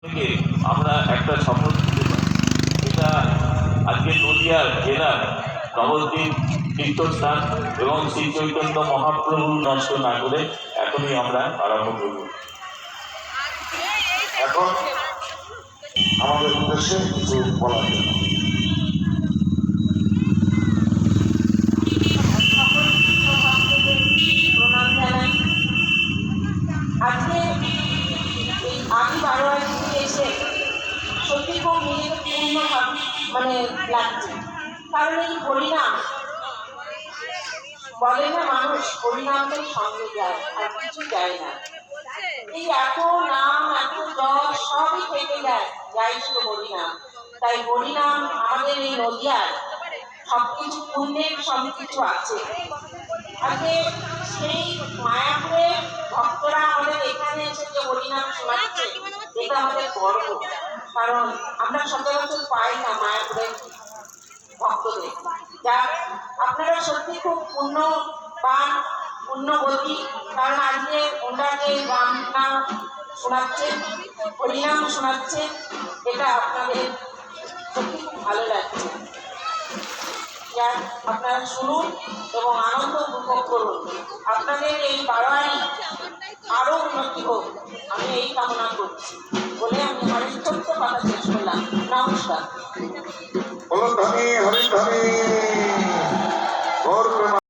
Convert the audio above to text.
থেকে আমরা একটা শপথ নিতে পারি, এটা আজকে নদিয়া জেলার নবদ্বীপ তীর্থস্থান এবং শ্রী চৈতন্য মহাপ্রভু নষ্ট না করে এখনই আমরা আরম্ভ করব। এখন আমাদের উদ্দেশ্যে কিছু বলার জন্য আজকে এই আমি বারোয়ারি থেকে এসে সত্যি খুব নিজেকে পূর্ণ মানে লাগছে। কারণ এই হরিনাম বলে না, মানুষ হরিনামটাই সঙ্গে যায় আর কিছু যায় না। এই এত নাম এত দশ সবই থেকে যায়, যাই শুধু হরিনাম। তাই হরিনাম আমাদের এই নদিয়ার সবকিছু পুণ্যের সবকিছু আছে। আজকে সেই মায়াপুরের ভক্তরা আমাদের এখানে এসে যে হরিনাম শোনাচ্ছে, এটা আমাদের গর্ব। কারণ আমরা সচরাচর পাই না মায়াপুরের ভক্তদের। যা আপনারা সত্যি খুব পুণ্যবান পুণ্যবতী, কারণ আজকে ওনারা যে রাম নাম শোনাচ্ছেন, হরিনাম শোনাচ্ছে, এটা আপনাদের সত্যি খুব ভালো লাগছে। আপনারা শুনুন এবং আনন্দ উপভোগ করুন। আপনাদের এই বারোয়ারি আরো উন্নতি হোক, আমি এই কামনা করছি বলে আমি আমার ছোট্ট কথা শেষ করলাম। নমস্কার। হরিধ্বনি হরিধ্বনি।